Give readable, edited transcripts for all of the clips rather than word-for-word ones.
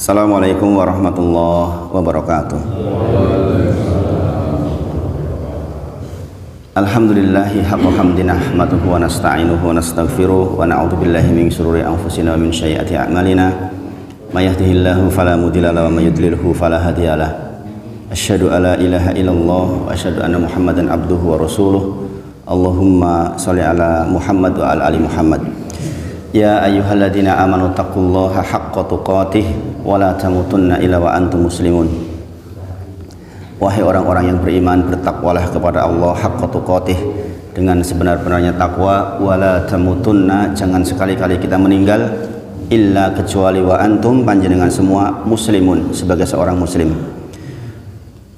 Assalamualaikum warahmatullahi wabarakatuh. Alhamdulillahi haqqa hamdina nahmaduhu wa nasta'inuhu wa nastaghfiruh wa na'udzu billahi min syururi anfusina wa min sayyiati a'malina may yahdihillahu fala mudilla lahu wa may yudlilhu fala hadiyalah. Asyhadu alla ilaha illallah wa asyhadu anna Muhammadan abduhu wa rasuluh. Allahumma shalli ala Muhammad wa ala ali Muhammad. Ya ayyuhalladzina amanu taqullaha haqqa tuqatih wa la tamutunna illa wa antum muslimun. Wahai orang-orang yang beriman, bertakwalah kepada Allah haqqa tuqatih, dengan sebenar-benarnya takwa. Wa la tamutunna, jangan sekali-kali kita meninggal, illa kecuali wa antum, panjenengan semua muslimun, sebagai seorang muslim.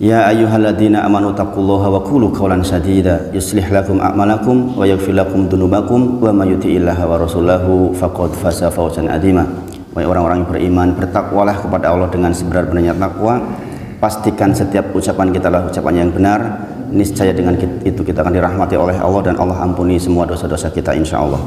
Ya ayyuhalladzina amanu taqullaha wa qulu qawlan sadida yuslih lakum a'malakum wa yaghfir lakum dzunubakum wa may yuti'illaha wa rasulahu faqad faza fawzan adzima. Wahai orang-orang yang beriman, bertakwalah kepada Allah dengan sebenar-benarnya takwa. Pastikan setiap ucapan kita adalah ucapan yang benar. Niscaya dengan itu kita akan dirahmati oleh Allah dan Allah ampuni semua dosa-dosa kita insyaallah.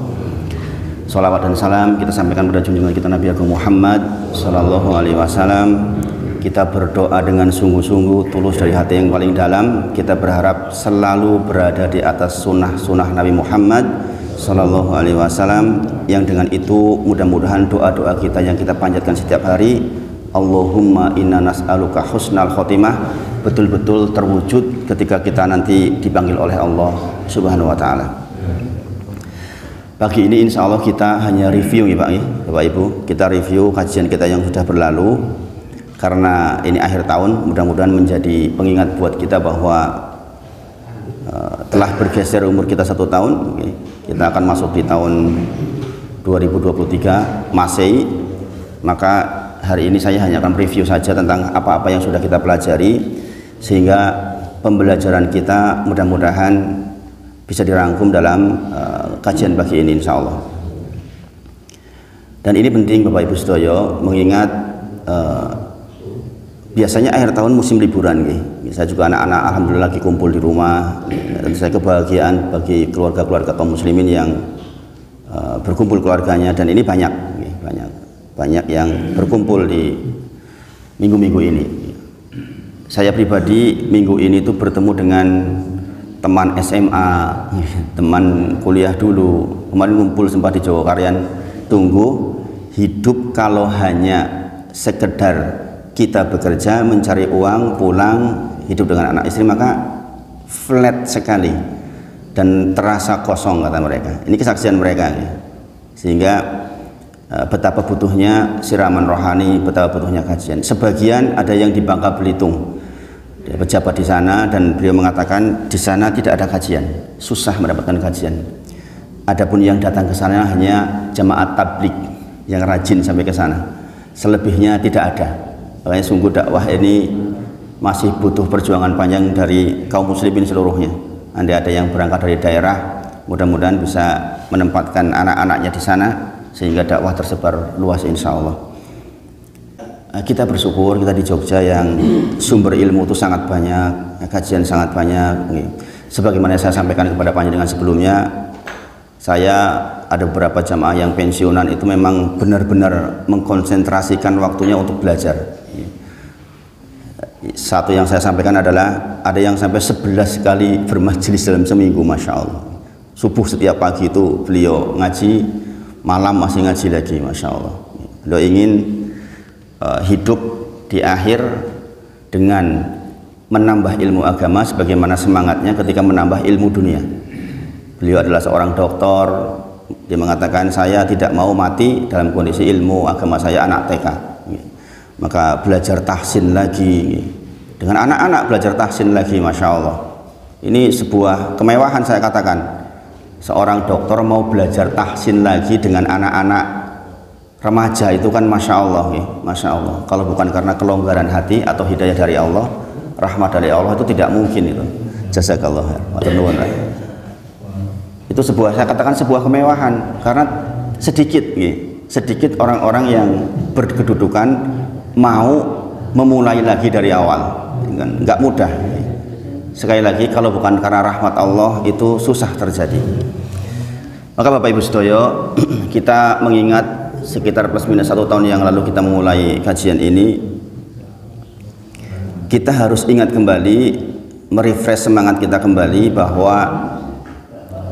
Salawat dan salam kita sampaikan pada junjungan kita Nabi Agung Muhammad sallallahu alaihi wasallam. Kita berdoa dengan sungguh-sungguh, tulus dari hati yang paling dalam. Kita berharap selalu berada di atas sunnah-sunnah Nabi Muhammad Sallallahu Alaihi Wasallam. Yang dengan itu mudah-mudahan doa-doa kita yang kita panjatkan setiap hari, Allahumma inna nas'aluka husnal khotimah, betul-betul terwujud ketika kita nanti dipanggil oleh Allah Subhanahu Wa Taala. Pagi ini insya Allah kita hanya review ya Pak, Bapak Ibu. Kita review kajian kita yang sudah berlalu. Karena ini akhir tahun, mudah-mudahan menjadi pengingat buat kita bahwa telah bergeser umur kita 1 tahun. Kita akan masuk di tahun 2023 Masehi. Maka hari ini saya hanya akan review saja tentang apa-apa yang sudah kita pelajari, sehingga pembelajaran kita mudah-mudahan bisa dirangkum dalam kajian pagi ini insya Allah. Dan ini penting Bapak Ibu Sedoyo, mengingat biasanya akhir tahun musim liburan saya juga anak-anak alhamdulillah lagi kumpul di rumah. Dan saya kebahagiaan bagi keluarga-keluarga kaum muslimin yang berkumpul keluarganya, dan ini banyak yang berkumpul di minggu-minggu ini. Saya pribadi minggu ini tuh bertemu dengan teman SMA, teman kuliah dulu. Kemarin ngumpul sempat di Jawa Karyan. Tunggu, hidup kalau hanya sekedar kita bekerja, mencari uang, pulang, hidup dengan anak istri, maka flat sekali dan terasa kosong, kata mereka. Ini kesaksian mereka sehingga betapa butuhnya siraman rohani, betapa butuhnya kajian. Sebagian ada yang di Bangka Belitung, dia pejabat di sana, dan beliau mengatakan di sana tidak ada kajian, susah mendapatkan kajian. Adapun yang datang ke sana hanya jamaah tablik yang rajin sampai ke sana, selebihnya tidak ada. Makanya sungguh dakwah ini masih butuh perjuangan panjang dari kaum muslimin seluruhnya. Andai ada yang berangkat dari daerah, mudah-mudahan bisa menempatkan anak-anaknya di sana sehingga dakwah tersebar luas insya Allah. Kita bersyukur kita di Jogja yang sumber ilmu itu sangat banyak, kajian sangat banyak. Sebagaimana saya sampaikan kepada panjenengan sebelumnya, saya ada beberapa jamaah yang pensiunan itu memang benar-benar mengkonsentrasikan waktunya untuk belajar. Satu yang saya sampaikan adalah ada yang sampai 11 kali bermajelis dalam seminggu, Masya Allah. Subuh setiap pagi itu beliau ngaji, malam masih ngaji lagi, Masya Allah. Beliau ingin hidup di akhir dengan menambah ilmu agama sebagaimana semangatnya ketika menambah ilmu dunia. Beliau adalah seorang doktor. Dia mengatakan, saya tidak mau mati dalam kondisi ilmu agama saya anak TK. Maka belajar tahsin lagi, dengan anak-anak belajar tahsin lagi, Masya Allah. Ini sebuah kemewahan saya katakan. Seorang dokter mau belajar tahsin lagi dengan anak-anak remaja, itu kan Masya Allah, Masya Allah. Kalau bukan karena kelonggaran hati atau hidayah dari Allah, rahmat dari Allah, itu tidak mungkin itu. Jazakallah khair. Itu sebuah, saya katakan sebuah kemewahan, karena sedikit orang-orang yang berkedudukan mau memulai lagi dari awal. Nggak mudah. Sekali lagi, kalau bukan karena rahmat Allah itu susah terjadi. Maka Bapak Ibu Sedoyo, kita mengingat sekitar plus minus 1 tahun yang lalu kita memulai kajian ini, kita harus ingat kembali, merefresh semangat kita kembali bahwa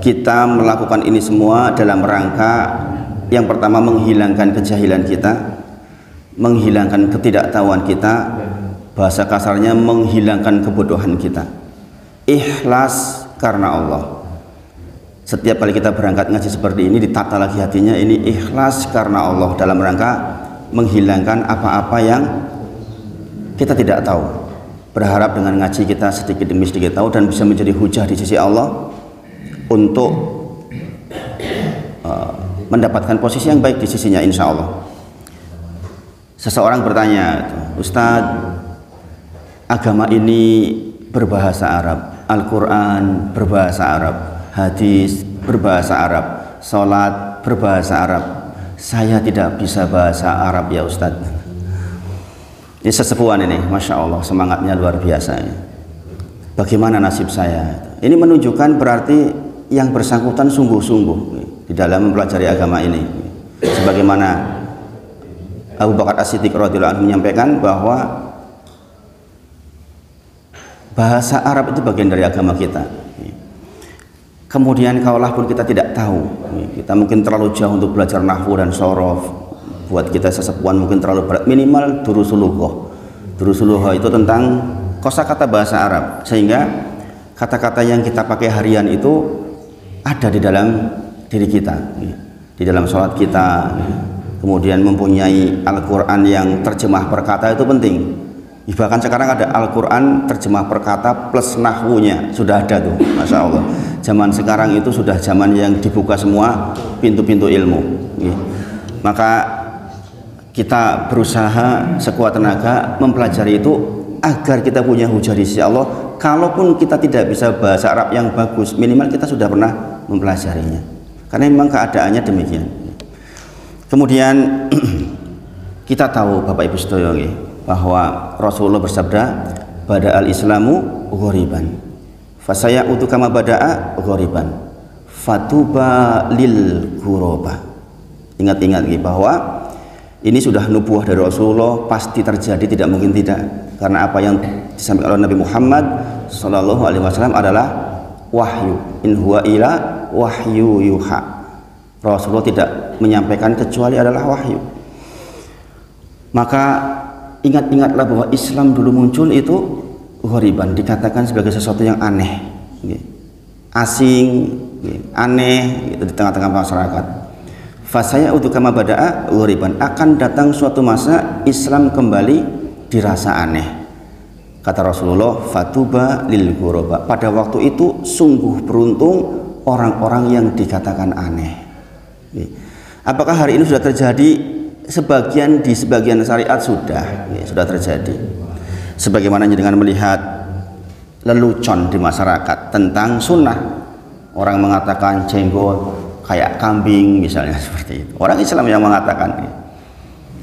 kita melakukan ini semua dalam rangka yang pertama menghilangkan kejahilan kita, menghilangkan ketidaktahuan kita, bahasa kasarnya menghilangkan kebodohan kita. Ikhlas karena Allah. Setiap kali kita berangkat ngaji seperti ini, ditata lagi hatinya, ini ikhlas karena Allah, dalam rangka menghilangkan apa-apa yang kita tidak tahu, berharap dengan ngaji kita sedikit demi sedikit tahu dan bisa menjadi hujah di sisi Allah untuk mendapatkan posisi yang baik di sisinya, insya Allah. Seseorang bertanya, Ustadz, agama ini berbahasa Arab, Al-Quran berbahasa Arab, hadis berbahasa Arab, sholat berbahasa Arab, saya tidak bisa bahasa Arab ya Ustadz. Ini sesepuan ini, Masya Allah, semangatnya luar biasa ini. Bagaimana nasib saya? Ini menunjukkan berarti yang bersangkutan sungguh-sungguh di dalam mempelajari agama ini. Sebagaimana Abu Bakar As-Siddiq radhiyallahu anhu menyampaikan bahwa bahasa Arab itu bagian dari agama kita. Kemudian kalaupun kita tidak tahu, kita mungkin terlalu jauh untuk belajar nahwu dan shorof, buat kita sesepuan mungkin terlalu berat, minimal durusul lughah. Durusul lughah itu tentang kosakata bahasa Arab, sehingga kata-kata yang kita pakai harian itu ada di dalam diri kita, di dalam sholat kita. Kemudian mempunyai Al-Quran yang terjemah per kata itu penting. Bahkan sekarang ada Al-Quran terjemah per kata plus nahwunya, sudah ada tuh, Masya Allah. Zaman sekarang itu sudah zaman yang dibuka semua pintu-pintu ilmu. Maka kita berusaha sekuat tenaga mempelajari itu agar kita punya hujah di sisi Allah. Kalaupun kita tidak bisa bahasa Arab yang bagus, minimal kita sudah pernah mempelajarinya, karena memang keadaannya demikian. Kemudian kita tahu Bapak Ibu sedaya bahwa Rasulullah bersabda, bada al-islamu ghoriban fasayaudu kama bada'a ghoriban fatuba lil ghuraba. Ingat-ingat bahwa ini sudah nubuah dari Rasulullah, pasti terjadi, tidak mungkin tidak, karena apa yang disampaikan oleh Nabi Muhammad SAW adalah wahyu, in huwa ila wahyu yuha. Rasulullah tidak menyampaikan kecuali adalah wahyu. Maka ingat-ingatlah bahwa Islam dulu muncul itu ghoriban, dikatakan sebagai sesuatu yang aneh, asing, aneh gitu, di tengah-tengah masyarakat. Fasaya untuk kama bada'a ghoriban, akan datang suatu masa Islam kembali dirasa aneh. Kata Rasulullah, fatuba lil ghuraba, pada waktu itu sungguh beruntung orang-orang yang dikatakan aneh. Apakah hari ini sudah terjadi? Sebagian di sebagian syariat sudah terjadi. Sebagaimana dengan melihat lelucon di masyarakat tentang sunnah, orang mengatakan jenggot kayak kambing misalnya, seperti itu. Orang Islam yang mengatakan,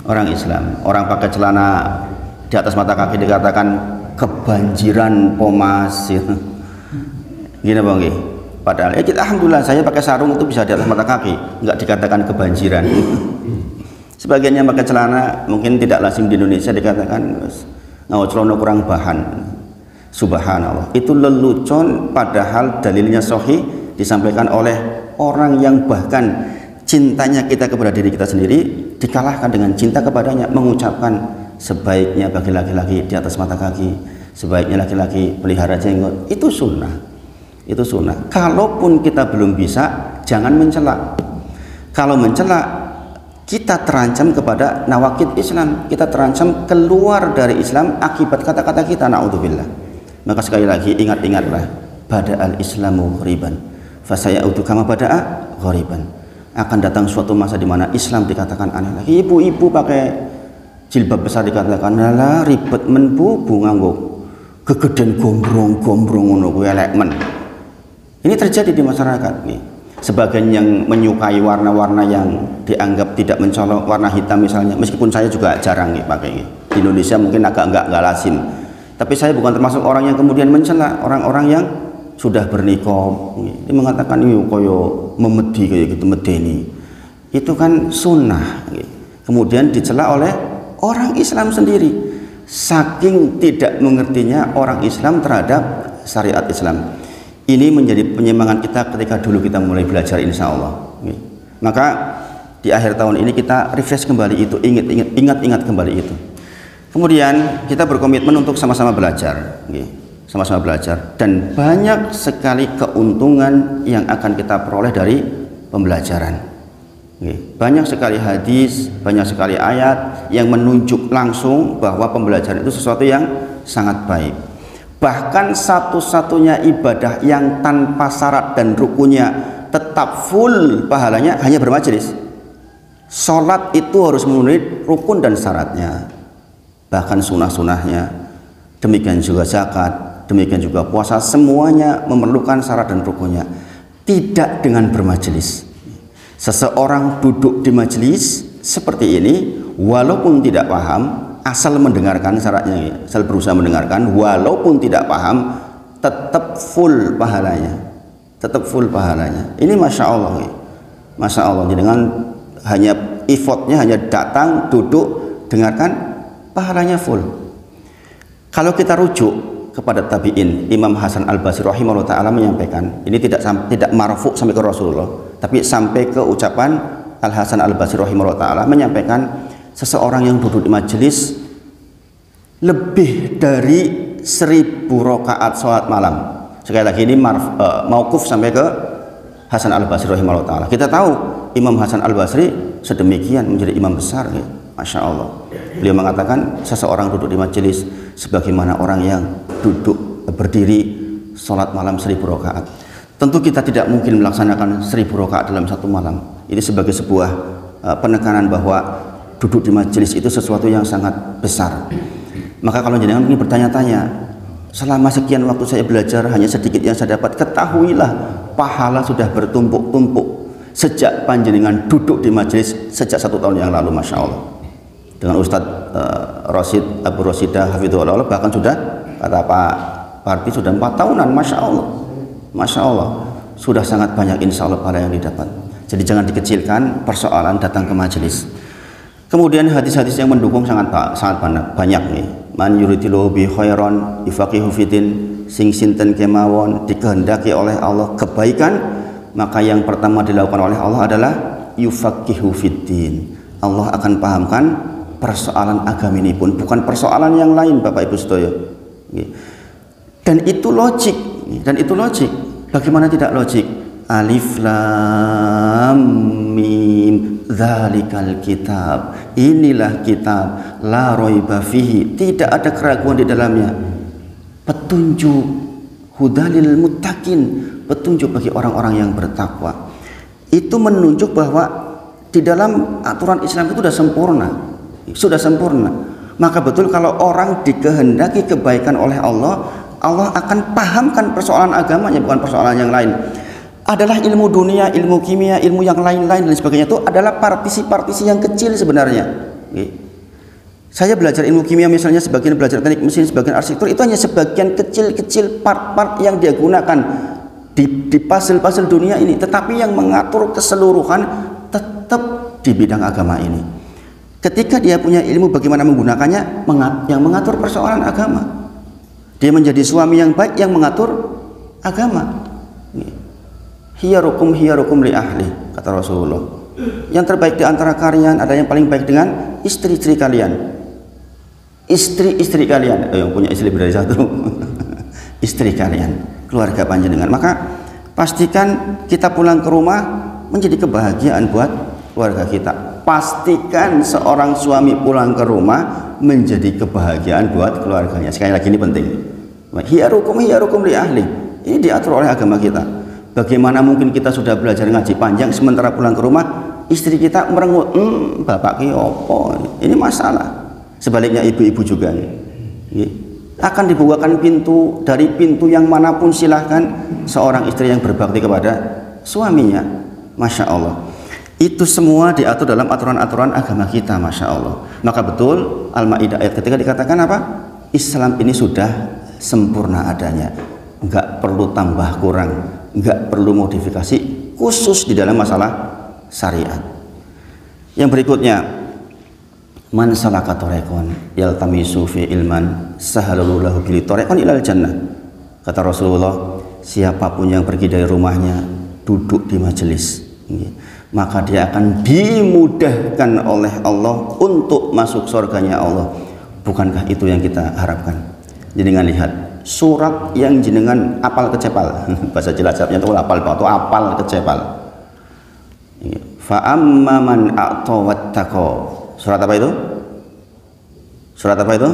orang Islam, orang pakai celana di atas mata kaki dikatakan kebanjiran pomas, gini bang, padahal kita alhamdulillah saya pakai sarung itu bisa di atas mata kaki, nggak dikatakan kebanjiran. Sebagian yang pakai celana mungkin tidak lazim di Indonesia dikatakan ngawat celana kurang bahan. Subhanallah, itu lelucon, padahal dalilnya sahih disampaikan oleh orang yang bahkan cintanya kita kepada diri kita sendiri dikalahkan dengan cinta kepadanya, mengucapkan sebaiknya bagi laki-laki di atas mata kaki, sebaiknya laki-laki pelihara jenggot. Itu sunnah, itu sunnah. Kalaupun kita belum bisa, jangan mencela. Kalau mencela, kita terancam kepada nawakid Islam, kita terancam keluar dari Islam akibat kata-kata kita, na'udzubillah. Maka sekali lagi ingat-ingatlah, bada al-islamu ghoriban fasayaudu kama bada'a ghoriban, akan datang suatu masa di mana Islam dikatakan aneh lagi. Ibu-ibu pakai jilbab besar dikatakan lah ribet menbu nganggo gegeden gombrong-gombrong ngono kuwi elek men. Ini terjadi di masyarakat nih. Sebagian yang menyukai warna-warna yang dianggap tidak mencolok, warna hitam misalnya, meskipun saya juga jarang pakai. Di Indonesia mungkin agak enggak lazim, tapi saya bukan termasuk orang yang kemudian mencela orang-orang yang sudah berniqab. Ini mengatakan ini koyo memedi kayak gitu, medeni. itu kan sunnah, kemudian dicela oleh orang Islam sendiri, saking tidak mengertinya orang Islam terhadap syariat Islam. Ini menjadi penyemangat kita ketika dulu kita mulai belajar, insya Allah. Maka di akhir tahun ini kita refresh kembali itu, ingat kembali itu. Kemudian kita berkomitmen untuk sama-sama belajar, sama-sama belajar, dan banyak sekali keuntungan yang akan kita peroleh dari pembelajaran. Banyak sekali hadis, banyak sekali ayat yang menunjuk langsung bahwa pembelajaran itu sesuatu yang sangat baik. Bahkan satu-satunya ibadah yang tanpa syarat dan rukunnya tetap full pahalanya hanya bermajelis. Sholat itu harus memenuhi rukun dan syaratnya, bahkan sunnah-sunnahnya. Demikian juga zakat, demikian juga puasa, semuanya memerlukan syarat dan rukunnya. Tidak dengan bermajelis. Seseorang duduk di majelis seperti ini, walaupun tidak paham, asal mendengarkan syaratnya, asal berusaha mendengarkan, walaupun tidak paham, tetap full pahalanya, tetap full pahalanya. Ini masya Allah, masya Allah. Dengan hanya effortnya, hanya datang, duduk, dengarkan, pahalanya full. Kalau kita rujuk kepada tabi'in, Imam Hasan Al-Basri rahimahullah ta'ala menyampaikan, ini tidak marfu sampai ke Rasulullah, tapi sampai ke ucapan Al-Hasan Al-Basri rahimahullah ta'ala menyampaikan, seseorang yang duduk di majelis lebih dari 1000 rakaat sholat malam. Sekali lagi ini mauquf sampai ke Hasan Al-Basri rahimahullah ta'ala. Kita tahu Imam Hasan Al-Basri sedemikian menjadi imam besar, masya Allah. Beliau mengatakan seseorang duduk di majelis sebagaimana orang yang duduk berdiri sholat malam 1000 rakaat. Tentu kita tidak mungkin melaksanakan 1000 rakaat dalam satu malam. Ini sebagai sebuah penekanan bahwa duduk di majelis itu sesuatu yang sangat besar. Maka kalau jenengan ingin bertanya-tanya, selama sekian waktu saya belajar hanya sedikit yang saya dapat, ketahuilah pahala sudah bertumpuk-tumpuk sejak panjenengan duduk di majelis sejak 1 tahun yang lalu, masya Allah. Dengan Ustadz Rosid Abu Rosidah Hafidhullah, bahkan sudah kata Pak Parti sudah 4 tahunan, masya Allah, masya Allah, sudah sangat banyak insya Allah pahala yang didapat. Jadi jangan dikecilkan persoalan datang ke majelis. Kemudian hadis-hadis yang mendukung sangat banyak nih. Man yuridillahu bi khairan yufaqihu fiddin, sing sinten kemawon dikehendaki oleh Allah kebaikan, maka yang pertama dilakukan oleh Allah adalah yufaqihu fiddin. Allah akan pahamkan persoalan agama ini pun, bukan persoalan yang lain, Bapak Ibu sedaya. Dan itu logik, Bagaimana tidak logik? Alif lam mim dzalikal kitab, inilah kitab, la raiba fihi, tidak ada keraguan di dalamnya, petunjuk, hudalil muttaqin, petunjuk bagi orang-orang yang bertakwa. Itu menunjuk bahwa di dalam aturan Islam itu sudah sempurna. Maka betul kalau orang dikehendaki kebaikan oleh Allah, Allah akan pahamkan persoalan agamanya, bukan persoalan yang lain. Adalah ilmu dunia, ilmu kimia, ilmu yang lain-lain dan sebagainya, itu adalah partisi-partisi yang kecil sebenarnya. Saya belajar ilmu kimia misalnya, sebagian belajar teknik mesin, sebagian arsitektur, itu hanya sebagian kecil-kecil part-part yang dia gunakan di puzzle-puzzle dunia ini. Tetapi yang mengatur keseluruhan tetap di bidang agama ini. Ketika dia punya ilmu bagaimana menggunakannya, yang mengatur persoalan agama, dia menjadi suami yang baik yang mengatur agama. Hiyarukum li ahli, kata Rasulullah. Yang terbaik di antara kalian ada yang paling baik dengan istri-istri kalian. Istri-istri kalian, yang punya istri lebih dari satu. Istri kalian, keluarga panjenengan. Maka pastikan kita pulang ke rumah menjadi kebahagiaan buat keluarga kita. Pastikan seorang suami pulang ke rumah menjadi kebahagiaan buat keluarganya. Sekali lagi ini penting. Hiyarukum li ahli. Ini diatur oleh agama kita. Bagaimana mungkin kita sudah belajar ngaji panjang sementara pulang ke rumah istri kita merengut, bapak ki opo? Ini masalah. Sebaliknya ibu-ibu juga akan dibukakan pintu, dari pintu yang manapun silahkan seorang istri yang berbakti kepada suaminya, masya Allah. Itu semua diatur dalam aturan-aturan agama kita, masya Allah. Maka betul Al-Maidah ayat ketika dikatakan apa? Islam ini sudah sempurna adanya, enggak perlu tambah kurang, enggak perlu modifikasi khusus di dalam masalah syariat. Yang berikutnya, man salaka thariqan yaltamisu fi ilman sahalallahu lahu bihi thariqan ilal jannah. Kata Rasulullah, siapapun yang pergi dari rumahnya duduk di majelis, maka dia akan dimudahkan oleh Allah untuk masuk surganya Allah. Bukankah itu yang kita harapkan? Jenengan lihat surat yang jenengan apal kecepal, bahasa jelas Arabnya itu apal atau apal kecepal. Fa amma man a'ta wattaqa. Surat apa itu? Surat apa itu?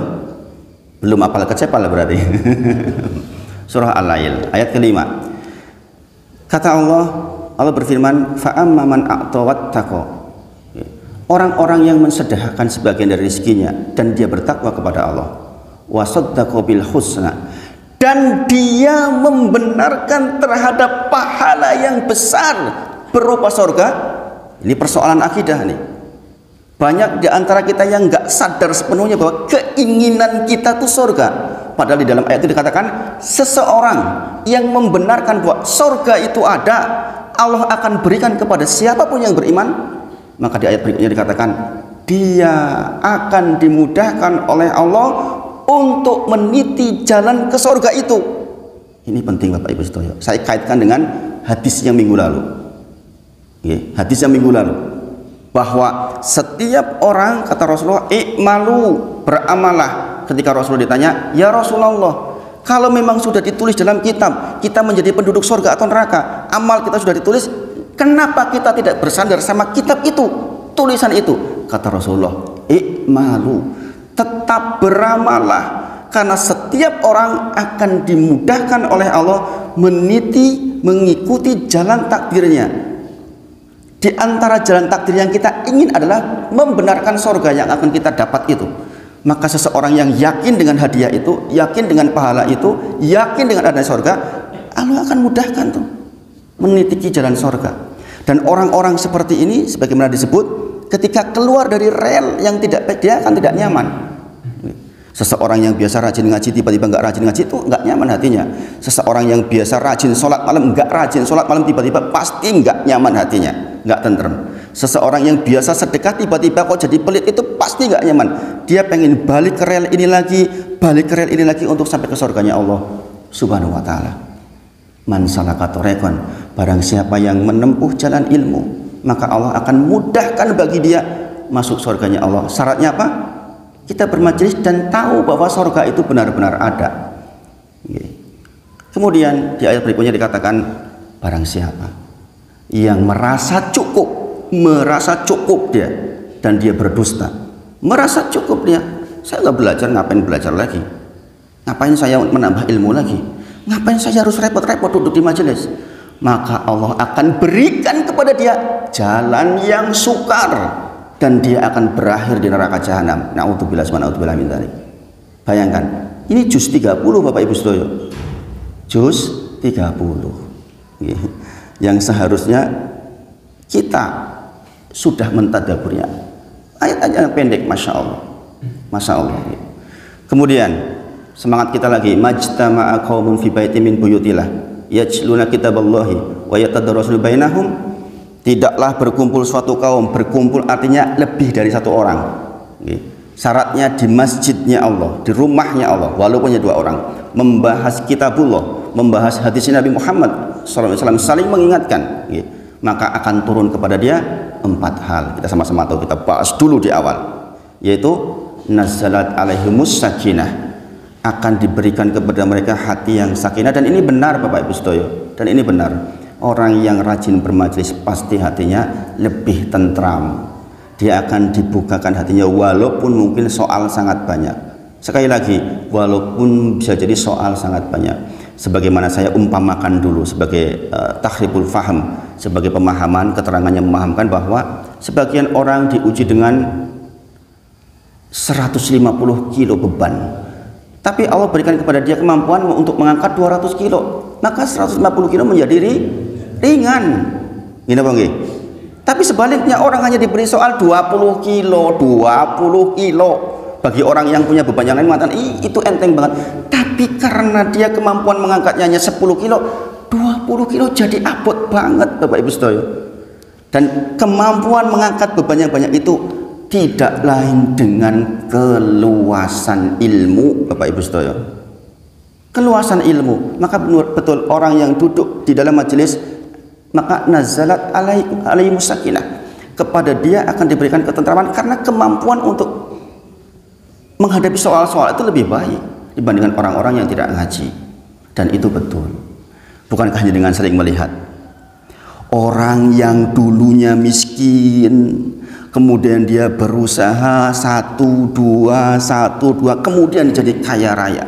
Belum apal kecepal berarti. Surah Al-Lail ayat kelima. Kata Allah berfirman, fa amma man a'ta wattaqa. Orang-orang yang mensedekahkan sebagian dari rezekinya dan dia bertakwa kepada Allah. Wa saddaqa bil husna, dan dia membenarkan terhadap pahala yang besar berupa surga. Ini persoalan akidah nih. Banyak di antara kita yang nggak sadar sepenuhnya bahwa keinginan kita tuh surga. Padahal di dalam ayat itu dikatakan seseorang yang membenarkan bahwa surga itu ada, Allah akan berikan kepada siapapun yang beriman. Maka di ayat berikutnya dikatakan dia akan dimudahkan oleh Allah untuk meniti jalan ke surga itu. Ini penting Bapak Ibu Sedaya. Saya kaitkan dengan hadis yang minggu lalu. Hadis yang minggu lalu, bahwa setiap orang, kata Rasulullah, i'malu, beramalah. Ketika Rasulullah ditanya, ya Rasulullah, kalau memang sudah ditulis dalam kitab kita menjadi penduduk surga atau neraka, amal kita sudah ditulis, kenapa kita tidak bersandar sama kitab itu, tulisan itu? Kata Rasulullah, i'malu, tetap beramalah, karena setiap orang akan dimudahkan oleh Allah mengikuti jalan takdirnya. Di antara jalan takdir yang kita ingin adalah membenarkan surga yang akan kita dapat itu. Maka seseorang yang yakin dengan hadiah itu, yakin dengan pahala itu, yakin dengan adanya surga, Allah akan mudahkan tuh menitiki jalan surga. Dan orang-orang seperti ini, sebagaimana disebut, ketika keluar dari rel yang tidak baik, dia akan tidak nyaman. Seseorang yang biasa rajin ngaji tiba-tiba nggak rajin ngaji itu nggak nyaman hatinya. Seseorang yang biasa rajin sholat malam nggak rajin sholat malam tiba-tiba pasti nggak nyaman hatinya, nggak tentrem. Seseorang yang biasa sedekah tiba-tiba kok jadi pelit itu pasti nggak nyaman. Dia pengen balik ke rel ini lagi, balik ke rel ini lagi untuk sampai ke surganya Allah Subhanahu wa taala. Man salaka thariqan, barang siapa yang menempuh jalan ilmu, maka Allah akan mudahkan bagi dia masuk surganya Allah. Syaratnya apa? Kita bermajelis dan tahu bahwa surga itu benar-benar ada. Kemudian di ayat berikutnya dikatakan, barang siapa yang merasa cukup dia dan dia berdusta, merasa cukup dia, saya nggak belajar, ngapain belajar lagi, ngapain saya menambah ilmu lagi, ngapain saya harus repot-repot duduk di majelis, maka Allah akan berikan kepada dia jalan yang sukar dan dia akan berakhir di neraka jahanam. Na'udzubillah min dzalik. Bayangkan, ini juz 30 Bapak Ibu Sedaya. Juz 30. Yang seharusnya kita sudah mentadaburnya. Ayat-ayat yang pendek, Masya Allah. Masya Allah. Kemudian semangat kita lagi. Majtama'a qaumun fi baitin min buyutillah yajluna kitaballahi wa yatadarrasuna bainahum. Tidaklah berkumpul suatu kaum, berkumpul artinya lebih dari satu orang. Syaratnya di masjidnya Allah, di rumahnya Allah, walaupun hanya dua orang, membahas kitabullah, membahas hadis Nabi Muhammad SAW, saling mengingatkan, maka akan turun kepada dia 4 hal. Kita sama-sama tahu, kita bahas dulu di awal, yaitu nazalat alaihimus sakinah, akan diberikan kepada mereka hati yang sakinah. Dan ini benar Bapak Ibu Sedaya, dan ini benar. Orang yang rajin bermajelis pasti hatinya lebih tentram. Dia akan dibukakan hatinya walaupun mungkin soal sangat banyak. Sekali lagi, walaupun bisa jadi soal sangat banyak. Sebagaimana saya umpamakan dulu sebagai takhribul faham, sebagai pemahaman, keterangannya memahamkan bahwa sebagian orang diuji dengan 150 kilo beban. Tapi Allah berikan kepada dia kemampuan untuk mengangkat 200 kilo. Maka 150 kilo menjadi ringan. Gini Bang. Tapi sebaliknya orang hanya diberi soal 20 kilo. Bagi orang yang punya beban yang lain mengatakan, itu enteng banget. Tapi karena dia kemampuan mengangkatnya hanya 10 kilo, 20 kilo jadi abot banget Bapak Ibu Sedaya. Dan kemampuan mengangkat beban yang banyak itu tidak lain dengan keluasan ilmu, Bapak Ibu sedaya. Keluasan ilmu. Maka betul orang yang duduk di dalam majelis, maka nazalat alaihi sakinah, kepada dia akan diberikan ketentraman karena kemampuan untuk menghadapi soal-soal itu lebih baik dibandingkan orang-orang yang tidak ngaji. Dan itu betul. Bukankah hanya dengan sering melihat orang yang dulunya miskin, kemudian dia berusaha satu dua, kemudian jadi kaya raya.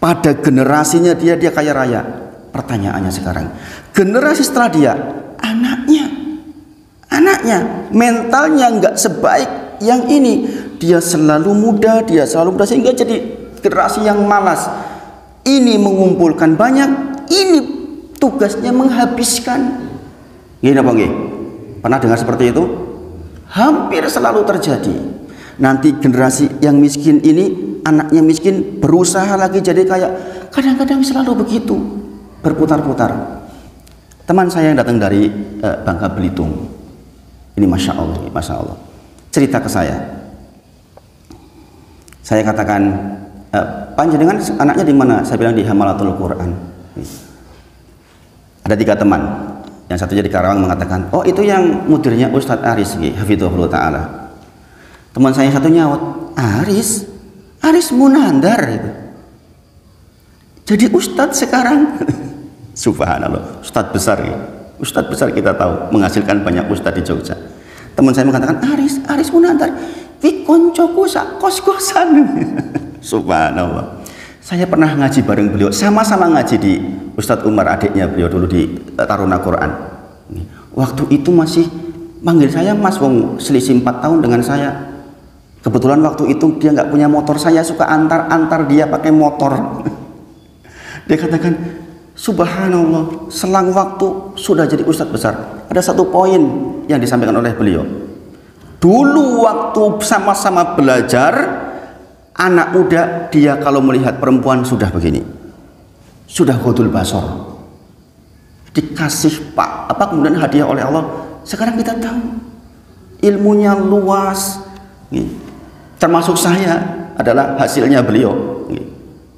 Pada generasinya dia kaya raya. Pertanyaannya sekarang, generasi setelah dia, anaknya mentalnya nggak sebaik yang ini. Dia selalu muda, sehingga jadi generasi yang malas. Ini mengumpulkan banyak, ini tugasnya menghabiskan. Gini apa nggih? Pernah dengar seperti itu? Hampir selalu terjadi. Nanti generasi yang miskin ini, anaknya miskin, berusaha lagi jadi kaya. Kadang-kadang selalu begitu, berputar-putar. Teman saya yang datang dari Bangka Belitung, ini Masya Allah, cerita ke saya. Saya katakan, panjenengan anaknya di mana? Saya bilang di Hamalatul Quran. Ada 3 teman. Yang satunya di Karawang mengatakan, oh itu yang mudirnya Ustadz Aris, hafizahullah ta'ala. Teman saya satu nyaut, Aris Munandar itu. Jadi Ustadz sekarang. Subhanallah, Ustadz besar ya. Ustadz besar kita tahu, menghasilkan banyak Ustadz di Jogja. Teman saya mengatakan, Aris Munandar, ki koncoku sak kos-kosan. Subhanallah. Saya pernah ngaji bareng beliau, sama-sama ngaji di Ustadz Umar, adiknya beliau dulu di Taruna Quran. Waktu itu masih manggil saya Mas, wong selisih 4 tahun dengan saya. Kebetulan waktu itu dia nggak punya motor, saya suka antar dia pakai motor. Dia katakan, subhanallah, selang waktu sudah jadi Ustadz besar. Ada satu poin yang disampaikan oleh beliau. Dulu waktu sama-sama belajar, anak muda dia kalau melihat perempuan sudah begini, sudah ghadul basar, dikasih kemudian hadiah oleh Allah. Sekarang kita tahu ilmunya luas, termasuk saya adalah hasilnya beliau.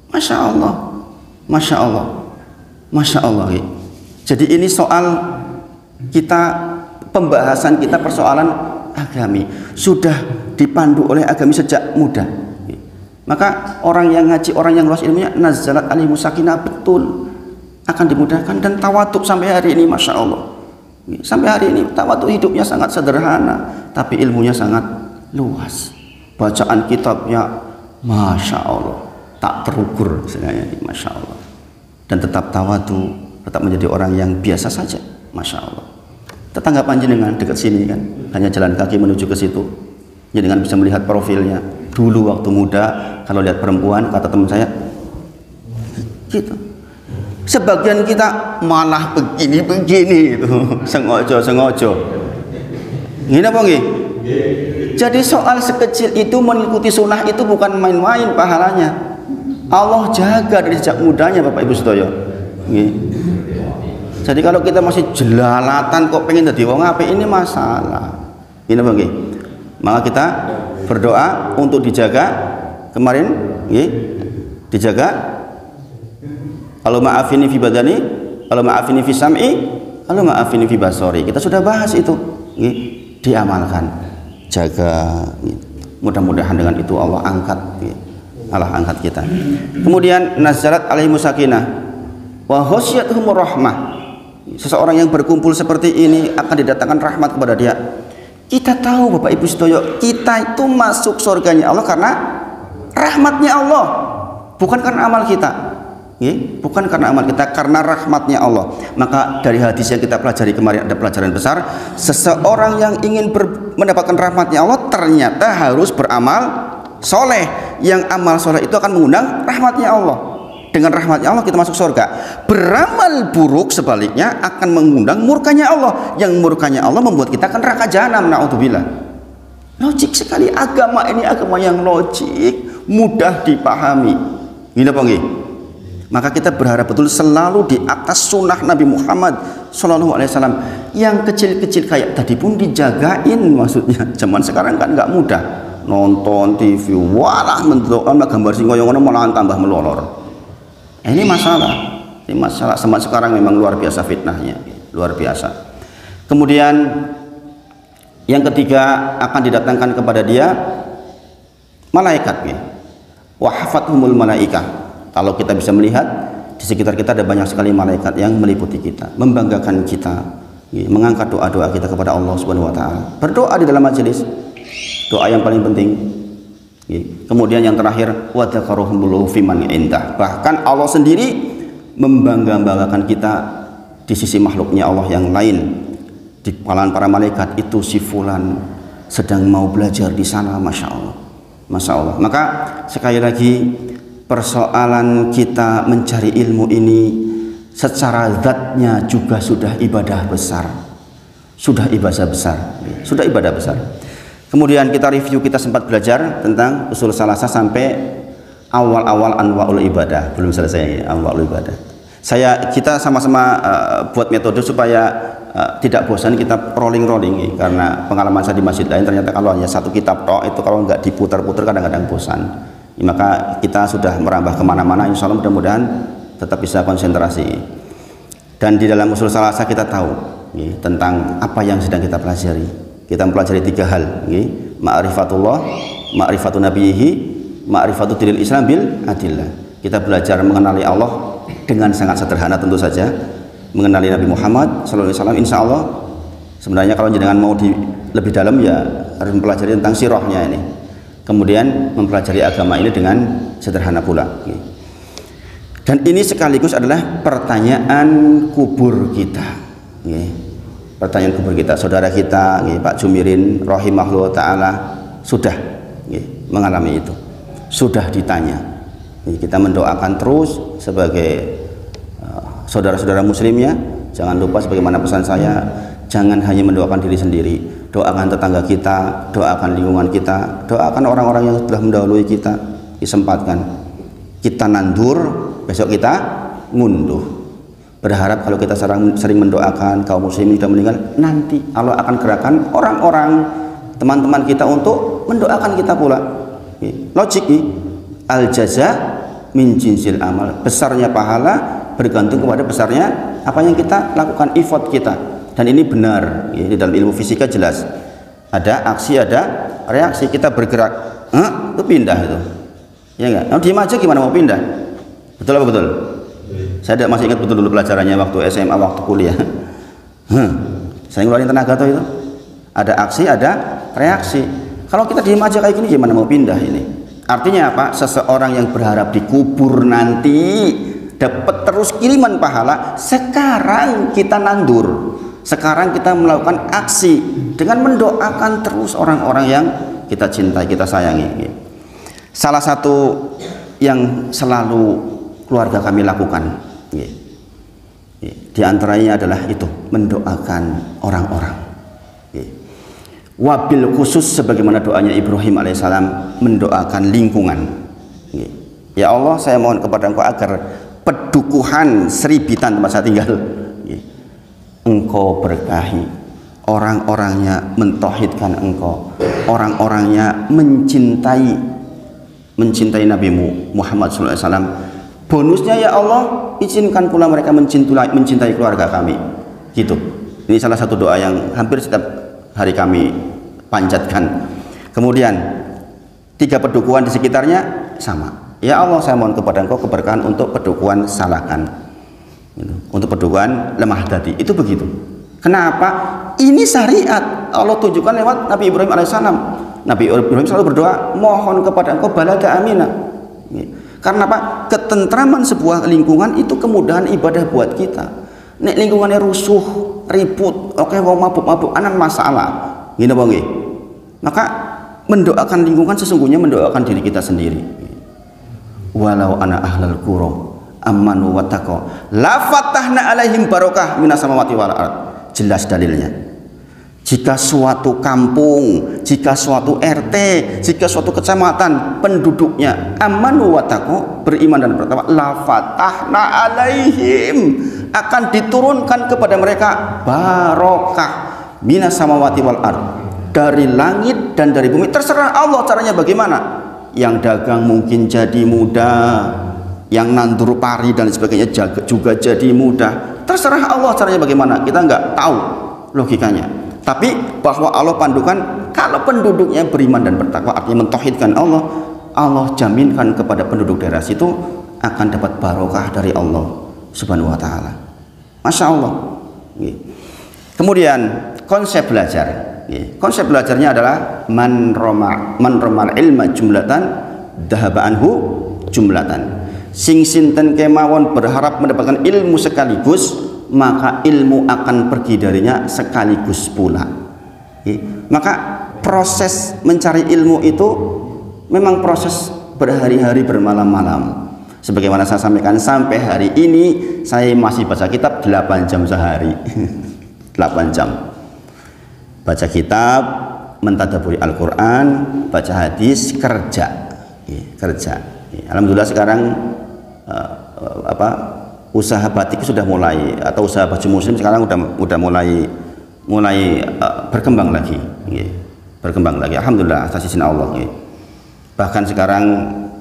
Masya Allah. Jadi ini soal kita, pembahasan kita persoalan agami sudah dipandu oleh agami sejak muda. Maka orang yang ngaji, orang yang luas ilmunya, nazalat alaihi sakinah, betul akan dimudahkan. Dan tawaduk sampai hari ini, Masya Allah, sampai hari ini tawaduk hidupnya sangat sederhana, tapi ilmunya sangat luas. Bacaan kitabnya Masya Allah, tak terukur sebenarnya, Masya Allah. Dan tetap tawaduk, tetap menjadi orang yang biasa saja, Masya Allah. Tetangga panjenengan dekat sini kan, hanya jalan kaki menuju ke situ. Jenengan bisa melihat profilnya. Dulu waktu muda, kalau lihat perempuan, kata teman saya, gitu. Sebagian kita malah begini itu, sengojo. Gini apa nggih? Jadi soal sekecil itu mengikuti sunnah itu bukan main-main pahalanya. Allah jaga dari sejak mudanya, Bapak Ibu sedaya. Jadi kalau kita masih jelalatan kok pengen jadi wong apik, ini masalah. Ini apa nggih? Maka kita berdoa untuk dijaga kemarin, dijaga. Allahumma afini fi badani, Allahumma afini fi sam'i, Allahumma afini fi basori. Kita sudah bahas itu, diamalkan, jaga. Mudah-mudahan dengan itu Allah angkat, Allah angkat kita. Kemudian nazalat alaihi sakinah wa ghasyiyatuhumur rahmah. Seseorang yang berkumpul seperti ini akan didatangkan rahmat kepada dia. Kita tahu Bapak Ibu sedaya, kita itu masuk surganya Allah karena rahmatnya Allah, bukan karena amal kita. Bukan karena amal kita, karena rahmatnya Allah. Maka dari hadis yang kita pelajari kemarin ada pelajaran besar. Seseorang yang ingin mendapatkan rahmatnya Allah ternyata harus beramal soleh. Yang amal soleh itu akan mengundang rahmatnya Allah. Dengan rahmatnya Allah kita masuk surga. Beramal buruk sebaliknya akan mengundang murkanya Allah. Yang murkanya Allah membuat kita akan neraka jahanam. Na'udzubillah. Logik sekali agama ini, agama yang logik, mudah dipahami. Gini apa nggih? Maka kita berharap betul selalu di atas sunnah Nabi Muhammad Sallallahu Alaihi Wasallam. Yang kecil-kecil kayak tadi pun dijagain, maksudnya. Zaman sekarang kan nggak mudah, nonton TV, walah mentok gambar sing koyo ngono malahan tambah melolor. Ini masalah zaman sekarang memang luar biasa fitnahnya, luar biasa. Kemudian yang ketiga akan didatangkan kepada dia malaikat, wa hafathumul malaikah. Kalau kita bisa melihat di sekitar kita ada banyak sekali malaikat yang meliputi kita, membanggakan kita, mengangkat doa-doa kita kepada Allah Subhanahu wa taala. Berdoa di dalam majelis, doa yang paling penting. Kemudian yang terakhir, wa dzakaruhumullahu fiman indah. Bahkan Allah sendiri membangga-banggakan kita di sisi makhluknya Allah yang lain. Di kalangan para malaikat itu si fulan sedang mau belajar di sana, masya Allah, masya Allah. Maka sekali lagi, persoalan kita mencari ilmu ini secara zatnya juga sudah ibadah besar, sudah ibadah besar. Kemudian kita review, kita sempat belajar tentang usul salasah sampai awal-awal anwaul ibadah, belum selesai anwaul ibadah. Kita sama-sama buat metode supaya tidak bosan kita rolling karena pengalaman saya di masjid lain ternyata kalau hanya satu kitab toh itu kalau nggak diputar-putar kadang-kadang bosan. Maka kita sudah merambah kemana-mana, insya Allah mudah-mudahan tetap bisa konsentrasi. Dan di dalam usul salasah kita tahu tentang apa yang sedang kita pelajari. Kita mempelajari 3 hal, ma'rifatullah, ma'rifatun nabiyhi, ma'rifatu dinil Islam bil adillah. Kita belajar mengenali Allah dengan sangat sederhana tentu saja, mengenali Nabi Muhammad SAW. Insya Allah sebenarnya kalau jangan mau lebih dalam ya harus mempelajari tentang sirahnya ini. Kemudian mempelajari agama ini dengan sederhana pula. Dan ini sekaligus adalah pertanyaan kubur kita. Pertanyaan kubur kita, saudara kita Pak Jumirin rahimahullah ta'ala sudah mengalami itu, sudah ditanya. Kita mendoakan terus sebagai saudara-saudara muslimnya. Jangan lupa sebagaimana pesan saya, jangan hanya mendoakan diri sendiri, doakan tetangga kita, doakan lingkungan kita, doakan orang-orang yang sudah mendahului kita. Disempatkan kita nandur, besok kita ngunduh. Berharap kalau kita sering mendoakan kaum muslimin sudah meninggal, nanti Allah akan gerakan orang-orang teman-teman kita untuk mendoakan kita pula. Logik nih, al jaza min jinsil amal. Besarnya pahala bergantung kepada besarnya apa yang kita lakukan, effort kita. Dan ini benar, di dalam ilmu fisika jelas ada aksi, ada reaksi. Kita bergerak, itu pindah itu, ya enggak? Nah, diam aja gimana mau pindah? Betul apa betul? Saya masih ingat betul dulu pelajarannya waktu SMA, waktu kuliah. Saya ngeluarin tenaga tuh itu. Ada aksi, ada reaksi. Kalau kita diam aja kayak gini gimana mau pindah ini? Artinya apa? Seseorang yang berharap dikubur nanti dapat terus kiriman pahala, sekarang kita nandur. Sekarang kita melakukan aksi dengan mendoakan terus orang-orang yang kita cintai, kita sayangi. Salah satu yang selalu keluarga kami lakukan, di antaranya adalah itu, mendoakan orang-orang. Wabil khusus sebagaimana doanya Ibrahim alaihissalam mendoakan lingkungan. Ya Allah, saya mohon kepada Engkau agar pedukuhan Seribitan tempat saya tinggal, Engkau berkahi, orang-orangnya mentauhidkan Engkau, orang-orangnya mencintai Nabi Muhammad SAW. Bonusnya ya Allah, izinkan pula mereka mencintai keluarga kami. Gitu. Ini salah satu doa yang hampir setiap hari kami panjatkan. Kemudian 3 pedukuhan di sekitarnya sama. Ya Allah, saya mohon kepada Engkau keberkahan untuk pedukuhan Salakan, untuk pedukuhan Lemah Dadi. Itu begitu. Kenapa? Ini syariat Allah tunjukkan lewat Nabi Ibrahim alaihissalam. Nabi Ibrahim selalu berdoa, mohon kepada Engkau balada aminah. Karena apa? Ketentraman sebuah lingkungan itu kemudahan ibadah buat kita. Nek lingkungannya rusuh, ribut, oke, mau mabuk-mabuk, anan masalah. Gini bang, maka mendoakan lingkungan sesungguhnya mendoakan diri kita sendiri. Walau ana ahlal qura amanu wattaqu la fatahna alaihim barokah minas samawati wal ard. Jelas dalilnya. Jika suatu kampung, jika suatu RT, jika suatu kecamatan penduduknya amanu wa taqwa, beriman dan bertakwa, la fatahna alaihim, akan diturunkan kepada mereka barokah minas samawati wal ard, dari langit dan dari bumi. Terserah Allah caranya bagaimana. Yang dagang mungkin jadi mudah, yang nandur pari dan sebagainya juga jadi mudah. Terserah Allah caranya bagaimana, kita nggak tahu logikanya. Tapi bahwa Allah pandukan, kalau penduduknya beriman dan bertakwa, artinya mentauhidkan Allah, Allah jaminkan kepada penduduk daerah situ akan dapat barokah dari Allah Subhanahu wa taala. Masya Allah. Kemudian konsep belajar. Konsep belajarnya adalah man romal ilma jumlatan dhahaba anhu jumlatan. Sing sinten kemawon berharap mendapatkan ilmu sekaligus, maka ilmu akan pergi darinya sekaligus pula. Maka proses mencari ilmu itu memang proses berhari-hari bermalam-malam. Sebagaimana saya sampaikan, sampai hari ini saya masih baca kitab 8 jam sehari. 8 jam baca kitab, mentadaburi Al-Quran, baca hadis, kerja. Alhamdulillah sekarang usaha batik sudah mulai, atau usaha baju muslim sekarang udah mulai berkembang lagi, alhamdulillah atas izin Allah. Bahkan sekarang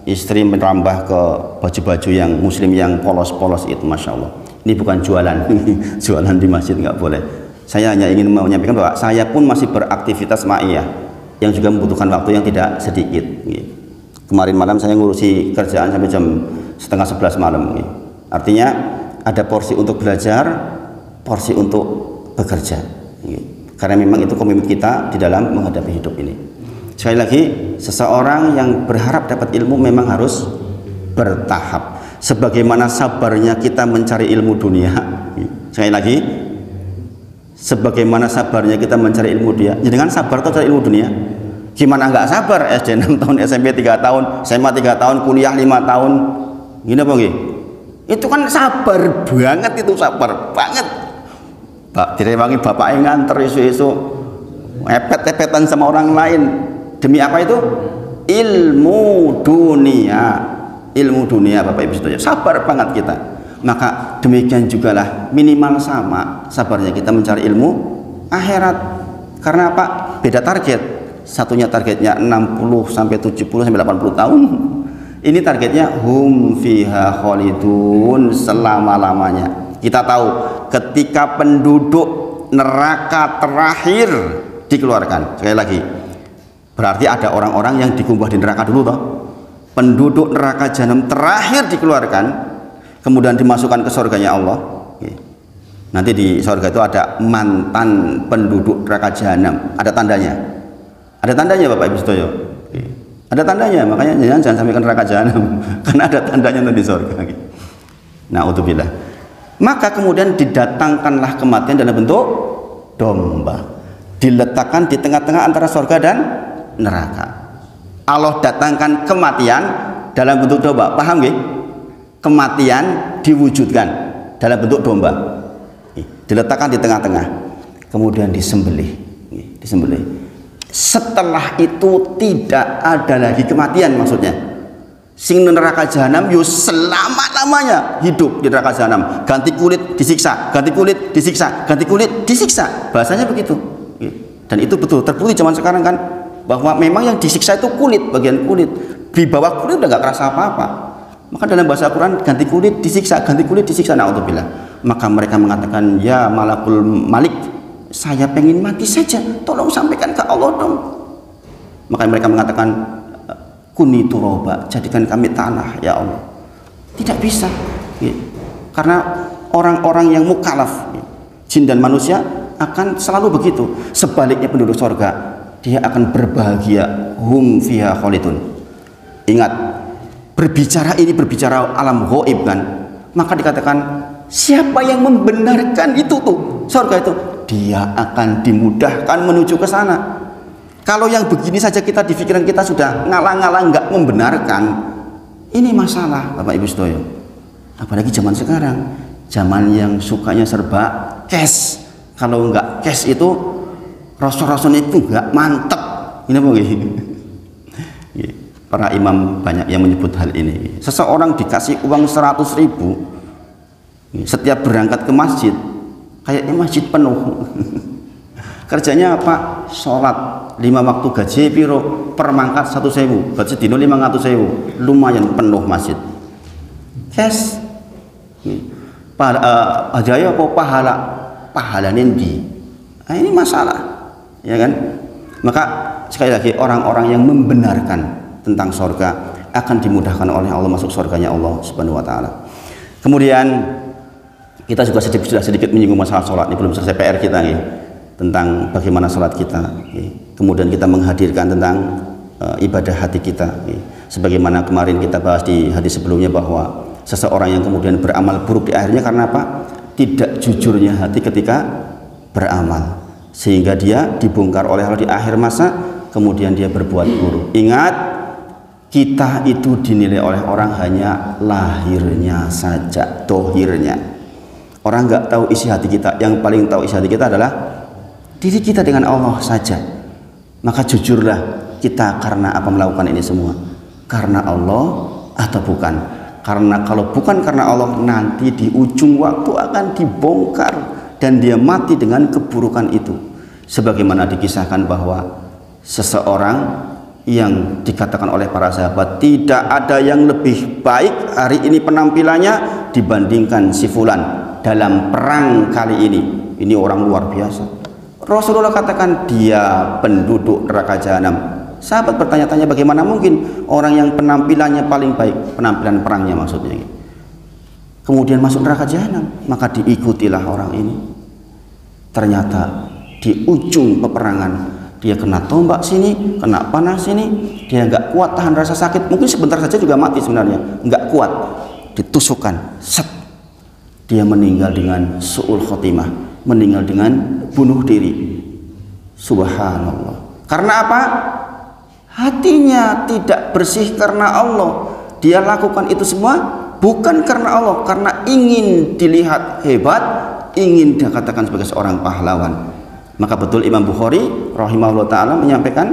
istri menambah ke baju-baju yang muslim yang polos-polos itu, masya Allah. Ini bukan jualan jualan di masjid, nggak boleh. Saya hanya ingin menyampaikan bahwa saya pun masih beraktivitas ma'iyah yang juga membutuhkan waktu yang tidak sedikit. Kemarin malam saya ngurusi kerjaan sampai jam setengah 11 malam. Artinya ada porsi untuk belajar, porsi untuk bekerja. Karena memang itu komitmen kita di dalam menghadapi hidup ini. Sekali lagi, seseorang yang berharap dapat ilmu memang harus bertahap. Sebagaimana sabarnya kita mencari ilmu dunia. Sekali lagi, sebagaimana sabarnya kita mencari ilmu dunia. Dengan sabar atau cari ilmu dunia? Gimana nggak sabar? SD 6 tahun, SMP 3 tahun, SMA 3 tahun, kuliah 5 tahun. Gini apa nggih? Itu kan sabar banget, itu sabar banget. Direwangi bapak yang nganter isu-isu, epet-epetan sama orang lain. Demi apa itu? Ilmu dunia. Ilmu dunia, Bapak Ibu Saudara. Sabar banget kita. Maka demikian jugalah minimal sama sabarnya kita mencari ilmu akhirat. Karena apa? Beda target. Satunya targetnya 60 sampai 70 sampai 80 tahun. Ini targetnya hum fiha khalidun, selama-lamanya. Kita tahu ketika penduduk neraka terakhir dikeluarkan. Sekali lagi, berarti ada orang-orang yang dikumbah di neraka dulu toh. Penduduk neraka jahanam terakhir dikeluarkan, kemudian dimasukkan ke surganya Allah. Nanti di surga itu ada mantan penduduk neraka jahanam. Ada tandanya. Ada tandanya Bapak Ibu Saudara. Ada tandanya, makanya jangan sampai ke neraka jahanam karena ada tandanya nanti di surga. Na'udzubillah. Maka kemudian didatangkanlah kematian dalam bentuk domba, diletakkan di tengah-tengah antara surga dan neraka. Allah datangkan kematian dalam bentuk domba, paham nggih? Kematian diwujudkan dalam bentuk domba, diletakkan di tengah-tengah, kemudian disembelih. Setelah itu tidak ada lagi kematian, maksudnya sing neraka jahanam yo selama-lamanya hidup di neraka jahanam, ganti kulit disiksa, ganti kulit disiksa, ganti kulit disiksa, bahasanya begitu. Dan itu betul terbukti zaman sekarang kan, bahwa memang yang disiksa itu kulit, bagian kulit. Di bawah kulit udah gak kerasa apa-apa. Maka dalam bahasa Al-Quran ganti kulit disiksa, ganti kulit disiksa, na'udzubillah. Maka mereka mengatakan, ya malakul malik, saya pengen mati saja, tolong sampaikan ke Allah dong. Maka mereka mengatakan, kuni turoba, jadikan kami tanah ya Allah. Tidak bisa, karena orang-orang yang mukalaf, jin dan manusia akan selalu begitu. Sebaliknya penduduk surga, dia akan berbahagia, hum fiha khalidun. Ingat, berbicara ini berbicara alam ghaib kan. Maka dikatakan, siapa yang membenarkan itu tuh surga itu, dia akan dimudahkan menuju ke sana. Kalau yang begini saja kita di pikiran kita sudah ngalang-ngalang nggak membenarkan, ini masalah Bapak Ibu Saudara. Apalagi zaman sekarang, zaman yang sukanya serba cash. Kalau nggak cash itu Rasul-rasul itu enggak mantep. Ini apa nggih? Para imam banyak yang menyebut hal ini. Seseorang dikasih uang 100.000, setiap berangkat ke masjid, kayaknya masjid penuh. Kerjanya apa? Sholat 5 waktu gaji piro per mangkat 1.000, berarti dino 500.000, lumayan penuh masjid. Yes. Ajaya apa pahala nendi? Nah, ini masalah, ya kan? Maka sekali lagi orang-orang yang membenarkan tentang surga akan dimudahkan oleh Allah masuk surganya Allah Subhanahu wa taala. Kemudian kita juga sudah sedikit menyinggung masalah sholat, ini belum selesai PR kita nih, tentang bagaimana sholat kita. Kemudian kita menghadirkan tentang ibadah hati kita. Sebagaimana kemarin kita bahas di hadis sebelumnya bahwa seseorang yang kemudian beramal buruk di akhirnya karena apa? Tidak jujurnya hati ketika beramal, sehingga dia dibongkar oleh Allah di akhir masa, kemudian dia berbuat buruk. Ingat, kita itu dinilai oleh orang hanya lahirnya saja, dohirnya. Orang nggak tahu isi hati kita. Yang paling tahu isi hati kita adalah diri kita dengan Allah saja. Maka jujurlah kita karena apa melakukan ini semua, karena Allah atau bukan? Karena kalau bukan karena Allah, nanti di ujung waktu akan dibongkar dan dia mati dengan keburukan itu. Sebagaimana dikisahkan bahwa seseorang yang dikatakan oleh para sahabat, tidak ada yang lebih baik hari ini penampilannya dibandingkan si fulan dalam perang kali ini. Ini orang luar biasa. Rasulullah katakan dia penduduk neraka jahanam. Sahabat bertanya-tanya, bagaimana mungkin orang yang penampilannya paling baik, penampilan perangnya maksudnya, kemudian masuk neraka jahanam? Maka diikutilah orang ini. Ternyata di ujung peperangan dia kena tombak sini, kena panah sini, dia nggak kuat tahan rasa sakit, mungkin sebentar saja juga mati sebenarnya, nggak kuat, ditusukkan, set, dia meninggal dengan su'ul khotimah, meninggal dengan bunuh diri. Subhanallah. Karena apa? Hatinya tidak bersih karena Allah. Dia lakukan itu semua bukan karena Allah, karena ingin dilihat hebat, ingin dikatakan sebagai seorang pahlawan. Maka betul Imam Bukhari rahimahullah ta'ala menyampaikan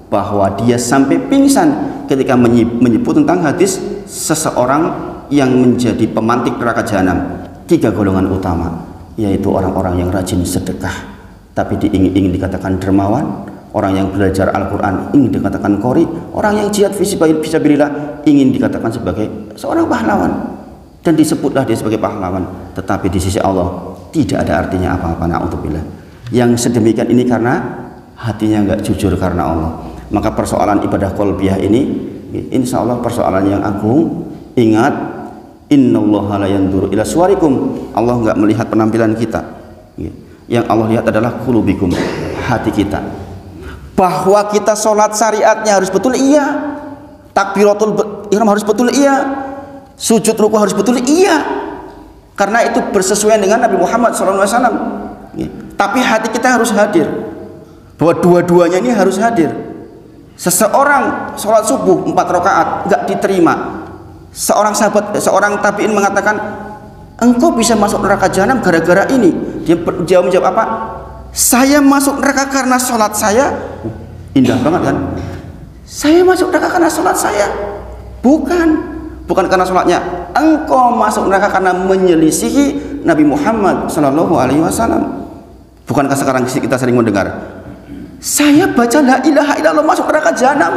bahwa dia sampai pingsan ketika menyebut tentang hadis seseorang yang menjadi pemantik neraka jahanam. 3 golongan utama, yaitu orang-orang yang rajin sedekah tapi ingin dikatakan dermawan, orang yang belajar Al-Quran ingin dikatakan qori, orang yang jihad fisabilillah ingin dikatakan sebagai seorang pahlawan, dan disebutlah dia sebagai pahlawan, tetapi di sisi Allah tidak ada artinya apa-apa. Na'udzubillah. Yang sedemikian ini karena hatinya nggak jujur karena Allah. Maka persoalan ibadah qalbiyah ini insya Allah persoalan yang agung. Ingat, innallaha la yanzuru ila suwarikum. Allah nggak melihat penampilan kita. Yang Allah lihat adalah qulubikum, hati kita. Bahwa kita sholat syariatnya harus betul, iya. Takbiratul ihram harus betul, iya. Sujud ruku harus betul, iya. Karena itu bersesuaian dengan Nabi Muhammad SAW. Tapi hati kita harus hadir. Bahwa dua-duanya ini harus hadir. Seseorang sholat subuh 4 rakaat nggak diterima. Seorang tabi'in mengatakan, engkau bisa masuk neraka jahanam gara-gara ini. Dia menjawab apa? Saya masuk neraka karena sholat saya. Indah banget kan? Saya masuk neraka karena sholat saya. Bukan karena sholatnya. Engkau masuk neraka karena menyelisihi Nabi Muhammad SAW. Bukankah sekarang kita sering mendengar, saya baca la ilaha illallah masuk neraka jahanam?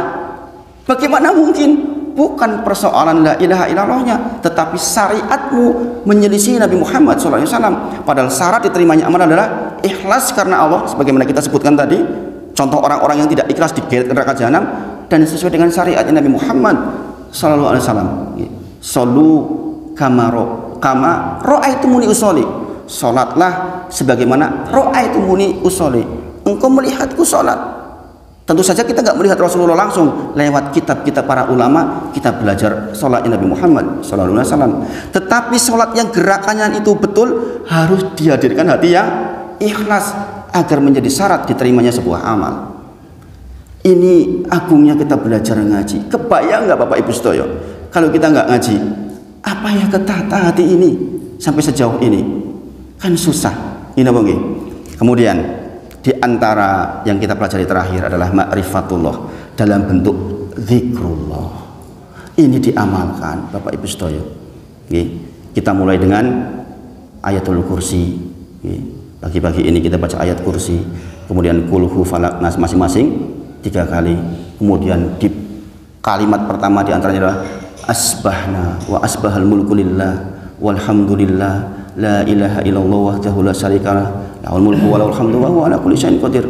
Bagaimana mungkin? Bukan persoalan la ilaha illallahnya, tetapi syariatmu menyelisihi Nabi Muhammad SAW. Padahal syarat diterimanya amal adalah ikhlas karena Allah, sebagaimana kita sebutkan tadi. Contoh orang-orang yang tidak ikhlas digeret ke neraka jahanam dan sesuai dengan syariat Nabi Muhammad SAW. Solu kama ro'aitumuni usolli. Sholatlah sebagaimana ro'aitumuni usolli. Engkau melihatku sholat. Tentu saja kita nggak melihat Rasulullah langsung, lewat kitab-kitab para ulama kita belajar sholat Nabi Muhammad SAW. Tetapi sholat yang gerakannya itu betul harus dihadirkan hati yang ikhlas agar menjadi syarat diterimanya sebuah amal. Ini agungnya kita belajar ngaji. Kebayang nggak Bapak Ibu Sedoyo, kalau kita nggak ngaji, apa ya ketata hati ini sampai sejauh ini? Kan susah. Ini apa nggih? Kemudian Di antara yang kita pelajari terakhir adalah ma'rifatullah dalam bentuk zikrullah. Ini diamalkan Bapak Ibu sedaya. Kita mulai dengan ayatul kursi. Pagi-pagi ini kita baca ayat kursi, kemudian kulhu falak nas masing-masing 3 kali. Kemudian di kalimat pertama di antaranya adalah asbahna wa asbahal mulku lillah walhamdulillah la ilaha illallah wahdahu la syarikalah lahul mulku wa lahul hamdu wa huwa ala kulli syai'in qadir.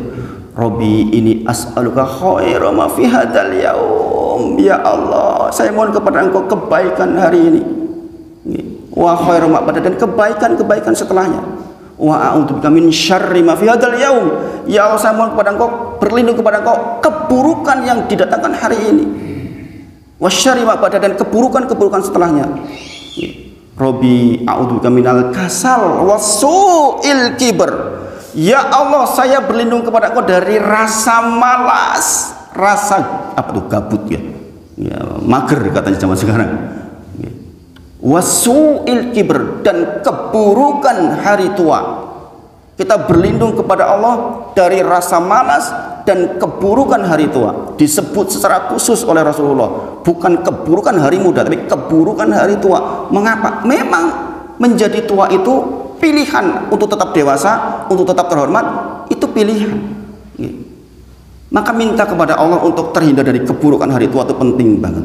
Rabbi ini as'aluka khaira ma fi hadzal yaum. Ya Allah, saya mohon kepada Engkau kebaikan hari ini. Wa khairu ma ba'da, dan kebaikan-kebaikan setelahnya. Wa a'udzubika min syarri ma fi hadzal yaum. Ya Allah, saya mohon kepada Engkau, berlindung kepada Engkau keburukan yang didatangkan hari ini. Wa syarri ma ba'da, dan keburukan-keburukan setelahnya. Rabbi a'udzubika minal kasal wa su'il kibr. Ya Allah, saya berlindung kepada Engkau dari rasa malas, rasa apa tuh, gabut ya, mager katanya zaman sekarang. Wasu'il kibr, dan keburukan hari tua. Kita berlindung kepada Allah dari rasa malas dan keburukan hari tua. Disebut secara khusus oleh Rasulullah, bukan keburukan hari muda, tapi keburukan hari tua. Mengapa? Memang menjadi tua itu pilihan untuk tetap dewasa, untuk tetap terhormat, itu pilihan. Maka minta kepada Allah untuk terhindar dari keburukan hari tua itu penting banget.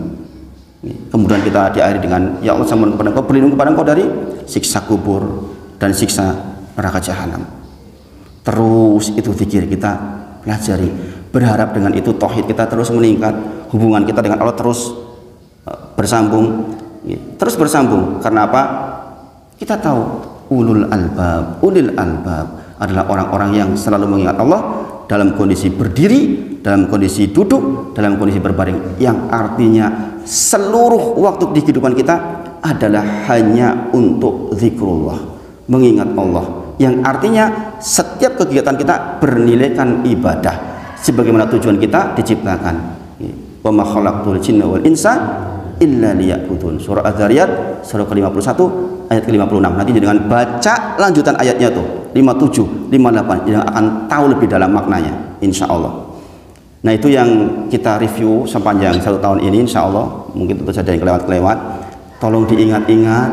Kemudian kita diakhiri dengan ya Allah, saya mohon kepada Engkau, berlindung kepada Engkau dari siksa kubur dan siksa neraka jahanam. Terus itu zikir kita pelajari, berharap dengan itu tauhid kita terus meningkat, hubungan kita dengan Allah terus bersambung, terus bersambung. Karena apa? Kita tahu ulul albab adalah orang-orang yang selalu mengingat Allah dalam kondisi berdiri, dalam kondisi duduk, dalam kondisi berbaring, yang artinya seluruh waktu di kehidupan kita adalah hanya untuk zikrullah, mengingat Allah, yang artinya setiap kegiatan kita bernilaikan ibadah sebagaimana tujuan kita diciptakan. Wa ma khalaqtul jinna wal insa illa liya'budun. Surah Az-Zariyat surah ke-51 ayat ke-56. Nanti dengan baca lanjutan ayatnya tuh 57, 58 yang akan tahu lebih dalam maknanya insya Allah. Nah, itu yang kita review sepanjang 1 tahun ini insya Allah. Mungkin tentu saja yang kelewat-kelewat, tolong diingat-ingat,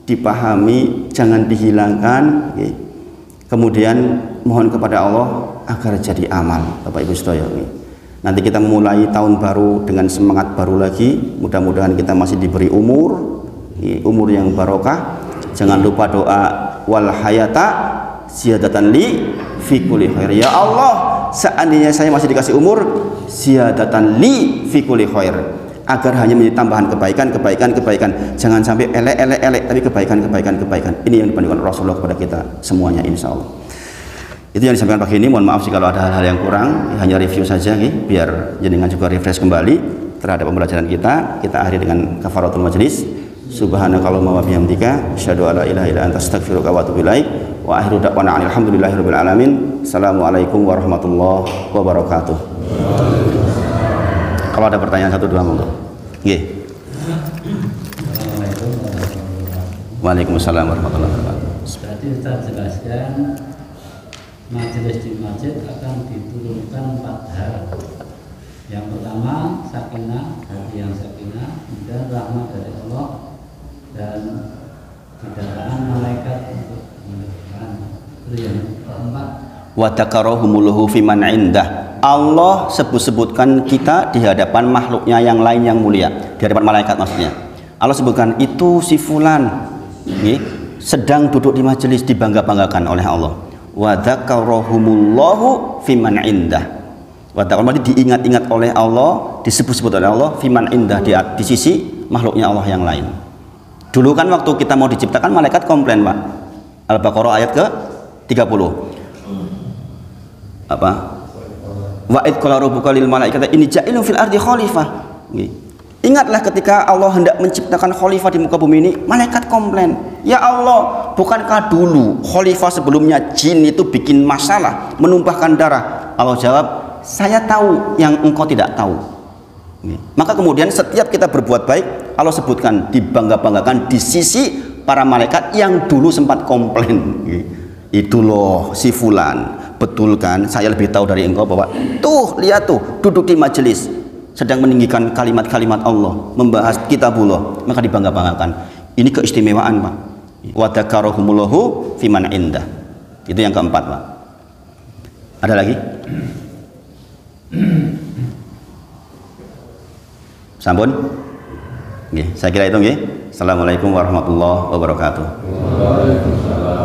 dipahami, jangan dihilangkan. Kemudian mohon kepada Allah agar jadi amal Bapak Ibu sedaya. Nanti kita memulai tahun baru dengan semangat baru lagi. Mudah-mudahan kita masih diberi umur yang barokah. Jangan lupa doa wal hayata ziyadatan li fi kulli khair. Ya Allah, seandainya saya masih dikasih umur, ziyadatan li fi kulli khair, agar hanya menjadi tambahan kebaikan. Jangan sampai elek, tapi kebaikan. Ini yang dipandukan Rasulullah kepada kita semuanya insya Allah. Itu yang disampaikan pagi ini. Mohon maaf jika ada hal-hal yang kurang, hanya review saja biar jenengan juga refresh kembali terhadap pembelajaran kita. Kita akhiri dengan kafaratul majelis. Subhanakallahumma wa bihamdika asyhadu an la ilaha illa anta astaghfiruka wa atubu ilaik. Wa akhiru da'wana alhamdulillahirabbil alamin. Assalamualaikum warahmatullahi wabarakatuh. Kalau ada pertanyaan 1 2 monggo. Nggih. Waalaikumsalam warahmatullahi wabarakatuh. Berarti Ustaz jelaskan majelis di masjid akan diturunkan 4 hal. Yang pertama sakinah, hati yang sakinah, kemudian rahmat dari Allah, dan kedatangan malaikat untuk menegakkan. Itu yang keempat. Wa takarahumullahu fiman indah. Allah sebutkan kita di hadapan makhluknya yang lain yang mulia, di hadapan malaikat maksudnya. Allah sebutkan itu si fulan sedang duduk di majelis, dibangga-banggakan oleh Allah. Wa takarahumullahu fiman indah. Wa takarahum diingat-ingat oleh Allah, disebut-sebut oleh Allah fiman indah, di sisi makhluknya Allah yang lain. Dulu kan waktu kita mau diciptakan malaikat komplain, Pak. Al-Baqarah ayat ke-30. Apa? Wa id qala rabbuka lil malaikati inni ja'ilun fil ardi khalifah. Ingatlah ketika Allah hendak menciptakan khalifah di muka bumi ini, malaikat komplain, "Ya Allah, bukankah dulu khalifah sebelumnya jin itu bikin masalah, menumpahkan darah?" Allah jawab, "Saya tahu yang engkau tidak tahu." Maka kemudian setiap kita berbuat baik, Allah sebutkan, dibangga-banggakan di sisi para malaikat yang dulu sempat komplain. Itu loh si fulan, betulkan, saya lebih tahu dari engkau bahwa tuh, lihat tuh, duduk di majelis sedang meninggikan kalimat-kalimat Allah, membahas kitabullah, maka dibangga-banggakan. Ini keistimewaan, Pak. Wa dzakarahumullahu fiman indah. Itu yang keempat, Pak. Ada lagi? Sampun? Nggih, saya kira itu nggih. Assalamualaikum warahmatullahi wabarakatuh. Waalaikumsalam.